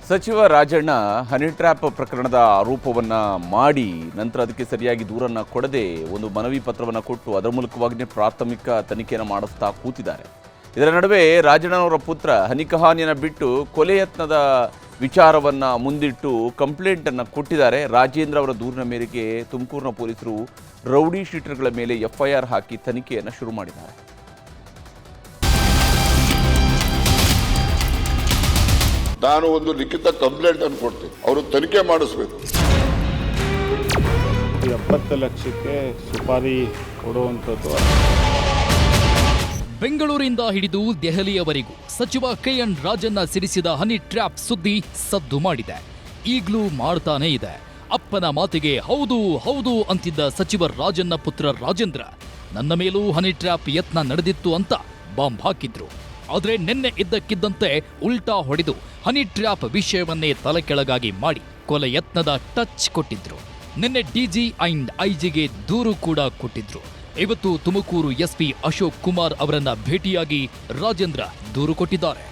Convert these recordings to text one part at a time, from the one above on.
ಸಚಿವ Rajanna honey trap ಪ್ರಕರಣದ ಆರೋಪವನ್ನು ಮಾಡಿ ನಂತರ ಅದಕ್ಕೆ ಸರಿಯಾಗಿ ದೂರನ್ನು ಕೊಡದೆ ಒಂದು ಮನವಿ ಪತ್ರವನ್ನು ಕೊಟ್ಟು ಅದರ ಮೂಲಕವಾಗಿಯೇ ಪ್ರಾಥಮಿಕ ತನಿಖೆಯನ್ನು ಮಾಡಿಸ್ತಾ ಕೂತಿದ್ದಾರೆ. ಇದರ ನಡುವೆ ರಾಜಣ್ಣನವರ ಪುತ್ರ ಹನಿ ಕಹಾನಿಯನ್ನು ಬಿಟ್ಟು ಕೊಲೆ ಯತ್ನದ ವಿಚಾರವನ್ನು ಮುಂದಿಟ್ಟು ಕಂಪ್ಲೇಂಟನ್ನು ಕೊಟ್ಟಿದ್ದಾರೆ. ರಾಜೇಂದ್ರ ಅವರ ದೂರಿನ ಮೇರೆಗೆ ತುಮಕೂರಿನ ಪೊಲೀಸರು ರೌಡಿ ಶೀಟರ್ಗಳ ಮೇಲೆ ಎಫ್ಐಆರ್ ಹಾಕಿ ತನಿಖೆಯನ್ನು ಶುರು ಮಾಡಿದ್ದಾರೆ. ನಾನು ಒಂದು ಲಿಖಿತ ಕಂಪ್ಲೇಂಟ್ ಅನ್ನು ಕೊಡ್ತೀನಿ, ಅವರು ತನಿಖೆ ಮಾಡಿಸಬೇಕು. 70 ಲಕ್ಷಕ್ಕೆ ಸುಪಾರಿ ಕೊಡುವಂಥದ್ದು. ಬೆಂಗಳೂರಿಂದ ಹಿಡಿದು ದೆಹಲಿಯವರೆಗೂ ಸಚಿವ ಕೆಎನ್ ರಾಜಣ್ಣ ಸಿಡಿಸಿದ ಹನಿ ಟ್ರ್ಯಾಪ್ ಸುದ್ದಿ ಸದ್ದು ಮಾಡಿದೆ. ಈಗಲೂ ಮಾಡ್ತಾನೇ ಇದೆ. ಅಪ್ಪನ ಮಾತಿಗೆ ಹೌದು ಹೌದು ಅಂತಿದ್ದ ಸಚಿವ ರಾಜಣ್ಣ ಪುತ್ರ ರಾಜೇಂದ್ರ ನನ್ನ ಮೇಲೂ ಹನಿ ಟ್ರ್ಯಾಪ್ ಯತ್ನ ನಡೆದಿತ್ತು ಅಂತ ಬಾಂಬ್ ಹಾಕಿದ್ರು. ಆದರೆ ನಿನ್ನೆ ಇದ್ದಕ್ಕಿದ್ದಂತೆ ಉಲ್ಟಾ ಹೊಡೆದು ಹನಿ ಟ್ರ್ಯಾಪ್ ವಿಷಯವನ್ನೇ ತಲೆಕೆಳಗಾಗಿ ಮಾಡಿ ಕೊಲೆ ಯತ್ನದ ಟಚ್ ಕೊಟ್ಟಿದ್ರು. ನಿನ್ನೆ ಡಿಜಿ ಅಂಡ್ ಐಜಿಗೆ ದೂರು ಕೂಡ ಕೊಟ್ಟಿದ್ರು. ಇವತ್ತು ತುಮಕೂರು ಎಸ್ಪಿ ಅಶೋಕ್ ಕುಮಾರ್ ಅವರನ್ನ ಭೇಟಿಯಾಗಿ ರಾಜೇಂದ್ರ ದೂರು ಕೊಟ್ಟಿದ್ದಾರೆ.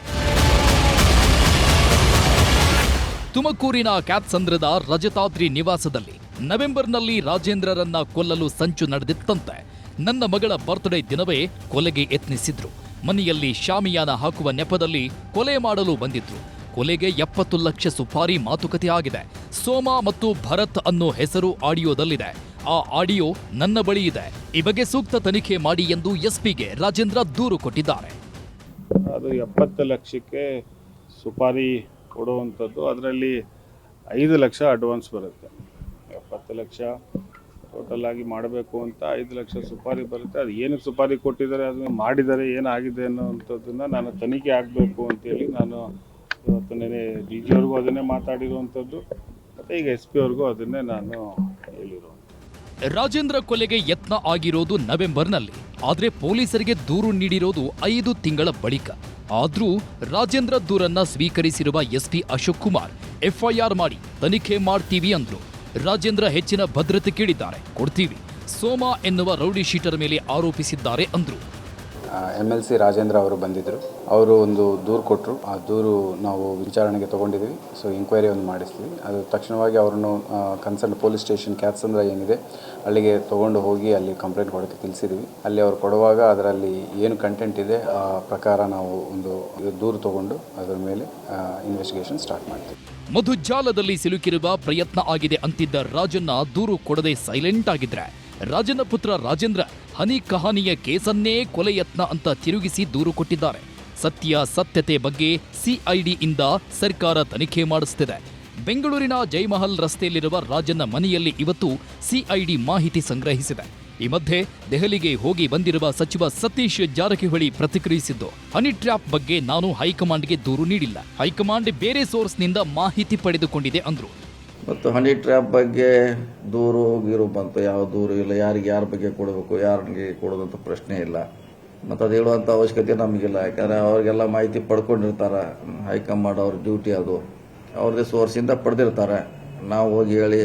ತುಮಕೂರಿನ ಕ್ಯಾತ್ಸಂದ್ರದ ರಜತಾದ್ರಿ ನಿವಾಸದಲ್ಲಿ ನವೆಂಬರ್ನಲ್ಲಿ ರಾಜೇಂದ್ರರನ್ನ ಕೊಲ್ಲಲು ಸಂಚು ನಡೆದಿತ್ತಂತೆ. ನನ್ನ ಮಗಳ ಬರ್ತ್ಡೇ ದಿನವೇ ಕೊಲೆಗೆ ಯತ್ನಿಸಿದ್ರು. ಮನೆಯಲ್ಲಿ ಶಾಮಿಯಾನ ಹಾಕುವ ನೆಪದಲ್ಲಿ ಕೊಲೆ ಮಾಡಲು ಬಂದಿದ್ರು. ಕೊಲೆಗೆ 70 ಲಕ್ಷ ಸುಪಾರಿ ಮಾತುಕತೆ ಆಗಿದೆ. ಸೋಮ ಮತ್ತು ಭರತ್ ಅನ್ನೋ ಹೆಸರು ಆಡಿಯೋದಲ್ಲಿದೆ. ಆ ಆಡಿಯೋ ನನ್ನ ಬಳಿ ಇದೆ. ಈ ಬಗ್ಗೆ ಸೂಕ್ತ ತನಿಖೆ ಮಾಡಿ ಎಂದು ಎಸ್ಪಿಗೆ ರಾಜೇಂದ್ರ ದೂರು ಕೊಟ್ಟಿದ್ದಾರೆ. ಅದು 70 ಲಕ್ಷಕ್ಕೆ ಸುಪಾರಿ ಕೊಡುವಂಥದ್ದು. ಅದರಲ್ಲಿ 5 ಲಕ್ಷ ಅಡ್ವಾನ್ಸ್ ಬರುತ್ತೆ. 70 ಲಕ್ಷ ಟೋಟಲ್ ಆಗಿ ಮಾಡಬೇಕು ಅಂತ 5 ಲಕ್ಷ ಸುಪಾರಿ ಬರುತ್ತೆ. ಅದು ಏನಕ್ಕೆ ಸುಪಾರಿ ಕೊಟ್ಟಿದ್ದಾರೆ, ಅದನ್ನು ಮಾಡಿದ್ದಾರೆ, ಏನಾಗಿದೆ ಅನ್ನೋವಂಥದ್ದನ್ನು ನಾನು ತನಿಖೆ ಆಗಬೇಕು ಅಂತೇಳಿ ನಾನು ಇವತ್ತು ನೆನೆ ಡಿ ಜಿ ಅವ್ರಿಗೂ ಅದನ್ನೇ ಮಾತಾಡಿರುವಂಥದ್ದು, ಮತ್ತು ಈಗ ಎಸ್ ಪಿ ಅವ್ರಿಗೂ ಅದನ್ನೇ ನಾನು ಹೇಳಿರುವಂಥದ್ದು. ರಾಜೇಂದ್ರ ಕೊಲೆಗೆ ಯತ್ನ ಆಗಿರೋದು ನವೆಂಬರ್ನಲ್ಲಿ. ಆದರೆ ಪೊಲೀಸರಿಗೆ ದೂರು ನೀಡಿರೋದು 5 ತಿಂಗಳ ಬಳಿಕ. ಆದ್ರೂ ರಾಜೇಂದ್ರ ದೂರನ್ನ ಸ್ವೀಕರಿಸಿರುವ ಎಸ್ಪಿ ಅಶೋಕ್ ಕುಮಾರ್ ಎಫ್ಐಆರ್ ಮಾಡಿ ತನಿಖೆ ಮಾಡ್ತೀವಿ ಅಂದ್ರು. ರಾಜೇಂದ್ರ ಹೆಚ್ಚಿನ ಭದ್ರತೆ ಕೇಳಿದ್ದಾರೆ, ಕೊಡ್ತೀವಿ. ಸೋಮ ಎನ್ನುವ ರೌಡಿ ಶೀಟರ್ ಮೇಲೆ ಆರೋಪಿಸಿದ್ದಾರೆ ಅಂದ್ರು. MLC ರಾಜೇಂದ್ರ ಅವರು ಬಂದಿದ್ದರು. ಅವರು ಒಂದು ದೂರು ಕೊಟ್ಟರು. ಆ ದೂರು ನಾವು ವಿಚಾರಣೆಗೆ ತೊಗೊಂಡಿದ್ದೀವಿ. ಸೊ ಎಂಕ್ವೈರಿ ಒಂದು ಮಾಡಿಸ್ತೀವಿ. ಅದು ತಕ್ಷಣವಾಗಿ ಅವರನ್ನು ಕನ್ಸರ್ನ್ ಪೊಲೀಸ್ ಸ್ಟೇಷನ್ ಕ್ಯಾತ್ಸಂದ್ರ ಏನಿದೆ ಅಲ್ಲಿಗೆ ತೊಗೊಂಡು ಹೋಗಿ ಅಲ್ಲಿ ಕಂಪ್ಲೇಂಟ್ ಕೊಡೋಕ್ಕೆ ತಿಳಿಸಿದ್ದೀವಿ. ಅಲ್ಲಿ ಅವರು ಕೊಡುವಾಗ ಅದರಲ್ಲಿ ಏನು ಕಂಟೆಂಟ್ ಇದೆ ಆ ಪ್ರಕಾರ ನಾವು ಒಂದು ದೂರು ತೊಗೊಂಡು ಅದರ ಮೇಲೆ ಇನ್ವೆಸ್ಟಿಗೇಷನ್ ಸ್ಟಾರ್ಟ್ ಮಾಡ್ತೀವಿ. ಮಧುಜಾಲದಲ್ಲಿ ಸಿಲುಕಿರುವ ಪ್ರಯತ್ನ ಆಗಿದೆ ಅಂತಿದ್ದ ರಾಜಣ್ಣ ದೂರು ಕೊಡದೆ ಸೈಲೆಂಟ್ ಆಗಿದ್ರೆ, ರಾಜನ ಪುತ್ರ ರಾಜೇಂದ್ರ ಹನಿ ಕಹಾನಿಯ ಕೇಸನ್ನೇ ಕೊಲೆ ಯತ್ನ ಅಂತ ತಿರುಗಿಸಿ ದೂರು ಕೊಟ್ಟಿದ್ದಾರೆ. ಸತ್ಯತೆ ಬಗ್ಗೆ ಸಿಐಡಿಯಿಂದ ಸರ್ಕಾರ ತನಿಖೆ ಮಾಡಿಸುತ್ತಿದೆ. ಬೆಂಗಳೂರಿನ ಜೈಮಹಲ್ ರಸ್ತೆಯಲ್ಲಿರುವ ರಾಜನ್ನ ಮನೆಯಲ್ಲಿ ಇವತ್ತು ಸಿಐಡಿ ಮಾಹಿತಿ ಸಂಗ್ರಹಿಸಿದೆ. ಈ ಮಧ್ಯೆ ದೆಹಲಿಗೆ ಹೋಗಿ ಬಂದಿರುವ ಸಚಿವ ಸತೀಶ್ ಜಾರಕಿಹೊಳಿ ಪ್ರತಿಕ್ರಿಯಿಸಿದ್ದು, ಹನಿ ಟ್ರ್ಯಾಪ್ ಬಗ್ಗೆ ನಾನು ಹೈಕಮಾಂಡ್ಗೆ ದೂರು ನೀಡಿಲ್ಲ. ಹೈಕಮಾಂಡ್ ಬೇರೆ ಸೋರ್ಸ್ನಿಂದ ಮಾಹಿತಿ ಪಡೆದುಕೊಂಡಿದೆ ಅಂದ್ರು. ಮತ್ತು ಹನಿ ಟ್ರ್ಯಾಪ್ ಬಗ್ಗೆ ದೂರು ಗೀರು ಬಂತು, ಯಾವ ದೂರು ಇಲ್ಲ, ಯಾರ ಬಗ್ಗೆ ಕೊಡಬೇಕು, ಯಾರಿಗೆ ಕೊಡೋದಂತ ಪ್ರಶ್ನೆ ಇಲ್ಲ. ಮತ್ತು ಅದು ಹೇಳುವಂಥ ಅವಶ್ಯಕತೆ ನಮಗಿಲ್ಲ. ಯಾಕಂದರೆ ಅವ್ರಿಗೆಲ್ಲ ಮಾಹಿತಿ ಪಡ್ಕೊಂಡಿರ್ತಾರೆ. ಹೈಕಮಾಂಡ್ ಅವ್ರ ಡ್ಯೂಟಿ ಅದು, ಅವ್ರದ್ದೇ ಸೋರ್ಸಿಂದ ಪಡೆದಿರ್ತಾರೆ. ನಾವು ಹೋಗಿ ಹೇಳಿ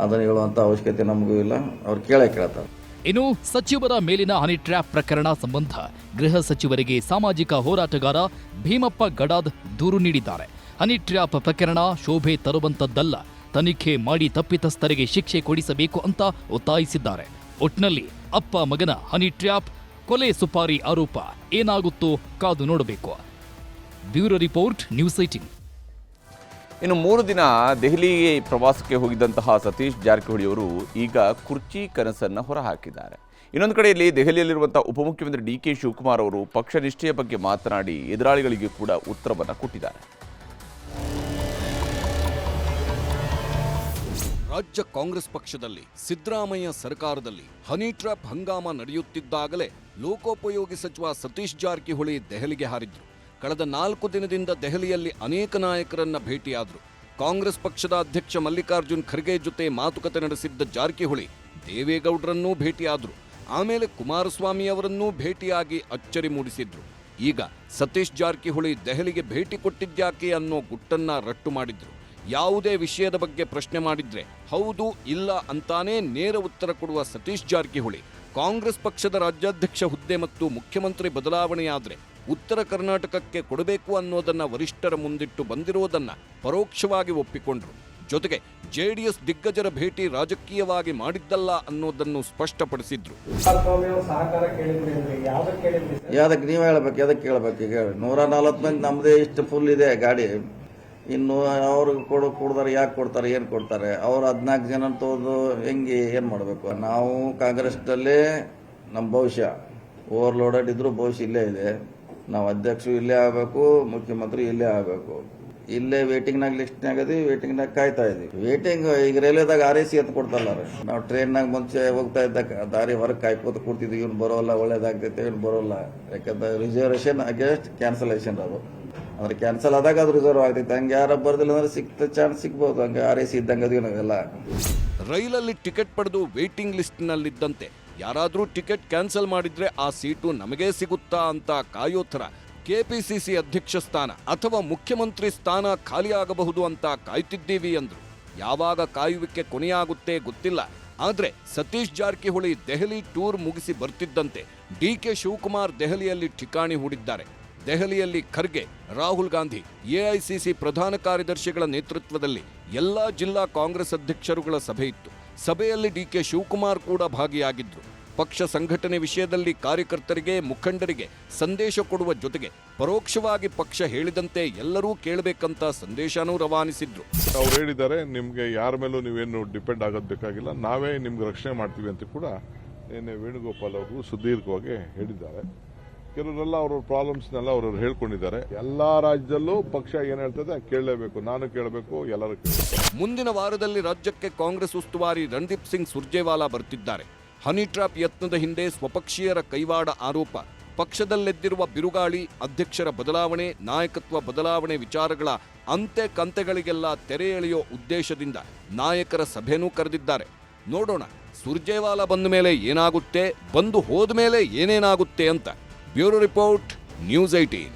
ಅದನ್ನು ಹೇಳುವಂಥ ಅವಶ್ಯಕತೆ ನಮಗೂ ಇಲ್ಲ. ಅವ್ರು ಕೇಳ್ತಾರೆ. ಇನ್ನು ಸಚಿವರ ಮೇಲಿನ ಹನಿ ಟ್ರ್ಯಾಪ್ ಪ್ರಕರಣ ಸಂಬಂಧ ಗೃಹ ಸಚಿವರಿಗೆ ಸಾಮಾಜಿಕ ಹೋರಾಟಗಾರ ಭೀಮಪ್ಪ ಗಡಾದ್ ದೂರು ನೀಡಿದ್ದಾರೆ. ಹನಿ ಟ್ರ್ಯಾಪ್ ಪ್ರಕರಣ ಶೋಭೆ ತರುವಂತದ್ದಲ್ಲ, ತನಿಖೆ ಮಾಡಿ ತಪ್ಪಿತಸ್ಥರಿಗೆ ಶಿಕ್ಷೆ ಕೊಡಿಸಬೇಕು ಅಂತ ಒತ್ತಾಯಿಸಿದ್ದಾರೆ. ಒಟ್ನಲ್ಲಿ ಅಪ್ಪ ಮಗನ ಹನಿ ಟ್ರ್ಯಾಪ್ ಕೊಲೆ ಸುಪಾರಿ ಆರೋಪ ಏನಾಗುತ್ತೋ ಕಾದು ನೋಡಬೇಕು. Bureau report, news 18. ಇನ್ನು 3 ದಿನ ದೆಹಲಿಗೆ ಪ್ರವಾಸಕ್ಕೆ ಹೋಗಿದ್ದಂತಹ ಸತೀಶ್ ಜಾರಕಿಹೊಳಿ ಅವರು ಈಗ ಕುರ್ಚಿ ಕನಸನ್ನು ಹೊರಹಾಕಿದ್ದಾರೆ. ಇನ್ನೊಂದು ಕಡೆಯಲ್ಲಿ ದೆಹಲಿಯಲ್ಲಿರುವಂತಹ ಉಪಮುಖ್ಯಮಂತ್ರಿ DK ಶಿವಕುಮಾರ್ ಅವರು ಪಕ್ಷ ನಿಷ್ಠೆಯ ಬಗ್ಗೆ ಮಾತನಾಡಿ ಎದುರಾಳಿಗಳಿಗೆ ಕೂಡ ಉತ್ತರವನ್ನು ಕೊಟ್ಟಿದ್ದಾರೆ. ರಾಜ್ಯ ಕಾಂಗ್ರೆಸ್ ಪಕ್ಷದಲ್ಲಿ ಸಿದ್ದರಾಮಯ್ಯ ಸರ್ಕಾರದಲ್ಲಿ ಹನಿ ಟ್ರ್ಯಾಪ್ ಹಂಗಾಮ ನಡೆಯುತ್ತಿದ್ದಾಗಲೇ ಲೋಕೋಪಯೋಗಿ ಸಚಿವ ಸತೀಶ್ ಜಾರಕಿಹೊಳಿ ದೆಹಲಿಗೆ ಹಾರಿದ್ರು. ಕಳೆದ 4 ದಿನದಿಂದ ದೆಹಲಿಯಲ್ಲಿ ಅನೇಕ ನಾಯಕರನ್ನ ಭೇಟಿಯಾದರು. ಕಾಂಗ್ರೆಸ್ ಪಕ್ಷದ ಅಧ್ಯಕ್ಷ ಮಲ್ಲಿಕಾರ್ಜುನ್ ಖರ್ಗೆ ಜೊತೆ ಮಾತುಕತೆ ನಡೆಸಿದ್ದ ಜಾರಕಿಹೊಳಿ ದೇವೇಗೌಡರನ್ನೂ ಭೇಟಿಯಾದರು. ಆಮೇಲೆ ಕುಮಾರಸ್ವಾಮಿ ಅವರನ್ನೂ ಭೇಟಿಯಾಗಿ ಅಚ್ಚರಿ ಮೂಡಿಸಿದ್ರು. ಈಗ ಸತೀಶ್ ಜಾರಕಿಹೊಳಿ ದೆಹಲಿಗೆ ಭೇಟಿ ಕೊಟ್ಟಿದ್ಯಾಕೆ ಅನ್ನೋ ಗುಟ್ಟನ್ನ ರಟ್ಟು ಮಾಡಿದ್ರು. ಯಾವುದೇ ವಿಷಯದ ಬಗ್ಗೆ ಪ್ರಶ್ನೆ ಮಾಡಿದ್ರೆ ಹೌದು ಇಲ್ಲ ಅಂತಾನೇ ನೇರ ಉತ್ತರ ಕೊಡುವ ಸತೀಶ್ ಜಾರಕಿಹೊಳಿ ಕಾಂಗ್ರೆಸ್ ಪಕ್ಷದ ರಾಜ್ಯಾಧ್ಯಕ್ಷ ಹುದ್ದೆ ಮತ್ತು ಮುಖ್ಯಮಂತ್ರಿ ಬದಲಾವಣೆಯಾದರೆ ಉತ್ತರ ಕರ್ನಾಟಕಕ್ಕೆ ಕೊಡಬೇಕು ಅನ್ನೋದನ್ನ ವರಿಷ್ಠರ ಮುಂದಿಟ್ಟು ಬಂದಿರೋದನ್ನ ಪರೋಕ್ಷವಾಗಿ ಒಪ್ಪಿಕೊಂಡ್ರು. ಜೊತೆಗೆ ಜೆಡಿಎಸ್ ದಿಗ್ಗಜರ ಭೇಟಿ ರಾಜಕೀಯವಾಗಿ ಮಾಡಿದ್ದಲ್ಲ ಅನ್ನೋದನ್ನು ಸ್ಪಷ್ಟಪಡಿಸಿದ್ರು. ಯಾವ್ದಕ್ಕೆ ನೀವು ಹೇಳ್ಬೇಕು, ಯಾವ್ದಕ್ಕೆ ಕೇಳ್ಬೇಕು? ಈಗ 140 ಮಂದಿ ನಮ್ಮದೇ ಇಷ್ಟು ಫುಲ್ ಇದೆ ಗಾಡಿ. ಇನ್ನು ಅವ್ರಿಗೆ ಕೊಡ್ತಾರೆ, ಯಾಕೆ ಕೊಡ್ತಾರೆ, ಏನು ಕೊಡ್ತಾರೆ? ಅವ್ರು 14 ಜನ ತೋದು ಹೆಂಗೆ ಏನು ಮಾಡಬೇಕು? ನಾವು ಕಾಂಗ್ರೆಸ್ನಲ್ಲೇ ನಮ್ಮ ಭವಿಷ್ಯ ಓವರ್ಲೋಡೆಡ್ ಇದ್ರು ಭವಿಷ್ಯ ಇಲ್ಲೇ ಇದೆ. ನಾವು ಅಧ್ಯಕ್ಷರು ಇಲ್ಲೇ ಆಗಬೇಕು, ಮುಖ್ಯಮಂತ್ರಿ ಇಲ್ಲೇ ಆಗಬೇಕು. ಇಲ್ಲೇ ವೇಟಿಂಗ್ನಾಗ ಲಿಸ್ಟ್ನಾಗದಿ, ವೇಟಿಂಗ್ನಾಗ ಕಾಯ್ತಾ ಇದೀವಿ. ವೇಟಿಂಗ್ ಈಗ ರೈಲ್ವೆದಾಗ RAC ಅಂತ ಕೊಡ್ತಲ್ಲ. ನಾವು ಟ್ರೈನ್ನಾಗ ಮುಂಚೆ ಹೋಗ್ತಾ ಇದ್ದಾಗ ದಾರಿ ಹೊರಗೆ ಕಾಯ್ಕೋತ ಕೂಡ್ತಿದ್ವಿ. ಇವ್ನು ಬರೋಲ್ಲ, ಒಳ್ಳೇದಾಗ್ತೈತೆ, ಇವ್ನು ಬರೋಲ್ಲ. ಯಾಕಂದ್ರೆ ರಿಸರ್ವೇಷನ್ ಅಗೇನ್ಸ್ಟ್ ಕ್ಯಾನ್ಸಲೇಷನ್ ಅದು. ಅಂದ್ರೆ ಕ್ಯಾನ್ಸಲ್ ಆದಾಗ ಅದು ರಿಸರ್ವ್ ಆಗ್ತೈತೆ. ಹಂಗೆ ಯಾರ ಬರ್ದಿಲ್ಲ ಅಂದ್ರೆ ಸಿಕ್ತ ಚಾನ್ಸ್ ಸಿಗ್ಬೋದು. ಹಂಗೆ RAC ಇದ್ದಂಗೆ ಅದು ಎಲ್ಲ. ರೈಲಲ್ಲಿ ಟಿಕೆಟ್ ಪಡೆದು ವೇಟಿಂಗ್ ಲಿಸ್ಟ್ನಲ್ಲಿದ್ದಂತೆ ಯಾರಾದರೂ ಟಿಕೆಟ್ ಕ್ಯಾನ್ಸಲ್ ಮಾಡಿದ್ರೆ ಆ ಸೀಟು ನಮಗೇ ಸಿಗುತ್ತಾ ಅಂತ ಕಾಯೋ ಥರ ಕೆಪಿಸಿಸಿ ಅಧ್ಯಕ್ಷ ಸ್ಥಾನ ಅಥವಾ ಮುಖ್ಯಮಂತ್ರಿ ಸ್ಥಾನ ಖಾಲಿಯಾಗಬಹುದು ಅಂತ ಕಾಯ್ತಿದ್ದೀವಿ ಅಂದ್ರು. ಯಾವಾಗ ಕಾಯುವಿಕೆ ಕೊನೆಯಾಗುತ್ತೆ ಗೊತ್ತಿಲ್ಲ. ಆದ್ರೆ ಸತೀಶ್ ಜಾರಕಿಹೊಳಿ ದೆಹಲಿ ಟೂರ್ ಮುಗಿಸಿ ಬರ್ತಿದ್ದಂತೆ DK ಶಿವಕುಮಾರ್ ದೆಹಲಿಯಲ್ಲಿ ಠಿಕಾಣಿ ಹೂಡಿದ್ದಾರೆ. ದೆಹಲಿಯಲ್ಲಿ ಖರ್ಗೆ, ರಾಹುಲ್ ಗಾಂಧಿ, AICC ಪ್ರಧಾನ ಕಾರ್ಯದರ್ಶಿಗಳ ನೇತೃತ್ವದಲ್ಲಿ ಎಲ್ಲಾ ಜಿಲ್ಲಾ ಕಾಂಗ್ರೆಸ್ ಅಧ್ಯಕ್ಷರುಗಳ ಸಭೆ ಇತ್ತು. ಸಭೆಯಲ್ಲಿ DK ಶಿವಕುಮಾರ್ ಕೂಡ ಭಾಗಿಯಾಗಿದ್ರು. ಪಕ್ಷ ಸಂಘಟನೆ ವಿಷಯದಲ್ಲಿ ಕಾರ್ಯಕರ್ತರಿಗೆ, ಮುಖಂಡರಿಗೆ ಸಂದೇಶ ಕೊಡುವ ಜೊತೆಗೆ ಪರೋಕ್ಷವಾಗಿ ಪಕ್ಷ ಹೇಳಿದಂತೆ ಎಲ್ಲರೂ ಕೇಳಬೇಕಂತ ಸಂದೇಶನೂ ರವಾನಿಸಿದ್ರು. ಅವ್ರು ಹೇಳಿದ್ದಾರೆ, ನಿಮ್ಗೆ ಯಾರ ಮೇಲೂ ನೀವೇನು ಡಿಪೆಂಡ್ ಆಗೋದು ಬೇಕಾಗಿಲ್ಲ, ನಾವೇ ನಿಮ್ಗೆ ರಕ್ಷಣೆ ಮಾಡ್ತೀವಿ ಅಂತ ಕೂಡ ನಿನ್ನೆ ವೇಣುಗೋಪಾಲ್ ಅವರು ಸುದೀರ್ಘವಾಗಿ ಹೇಳಿದ್ದಾರೆ. ಕೆಲವರೆಲ್ಲ ಅವ್ರ ಪ್ರಾಬ್ಲಮ್ಸ್ನೆಲ್ಲ ಅವರು ಹೇಳ್ಕೊಂಡಿದ್ದಾರೆ. ಎಲ್ಲಾ ರಾಜ್ಯದಲ್ಲೂ ಪಕ್ಷ ಏನ್ ಹೇಳ್ತದೆ ಕೇಳಲೇಬೇಕು, ನಾನು ಕೇಳಬೇಕು, ಎಲ್ಲರೂ ಕೇಳಬೇಕು. ಮುಂದಿನ ವಾರದಲ್ಲಿ ರಾಜ್ಯಕ್ಕೆ ಕಾಂಗ್ರೆಸ್ ಉಸ್ತುವಾರಿ ರಣದೀಪ್ ಸಿಂಗ್ ಸುರ್ಜೇವಾಲಾ ಬರ್ತಿದ್ದಾರೆ. ಹನಿ ಟ್ರ್ಯಾಪ್ ಯತ್ನದ ಹಿಂದೆ ಸ್ವಪಕ್ಷೀಯರ ಕೈವಾಡ ಆರೋಪ, ಪಕ್ಷದಲ್ಲೆದ್ದಿರುವ ಬಿರುಗಾಳಿ, ಅಧ್ಯಕ್ಷರ ಬದಲಾವಣೆ, ನಾಯಕತ್ವ ಬದಲಾವಣೆ ವಿಚಾರಗಳ ಅಂತೆ ಕಂತೆಗಳಿಗೆಲ್ಲ ತೆರೆ ಎಳೆಯೋ ಉದ್ದೇಶದಿಂದ ನಾಯಕರ ಸಭೆನೂ ಕರೆದಿದ್ದಾರೆ. ನೋಡೋಣ ಸುರ್ಜೇವಾಲಾ ಬಂದ ಮೇಲೆ ಏನಾಗುತ್ತೆ, ಬಂದು ಹೋದ ಮೇಲೆ ಏನೇನಾಗುತ್ತೆ ಅಂತ. Bureau report, news 18.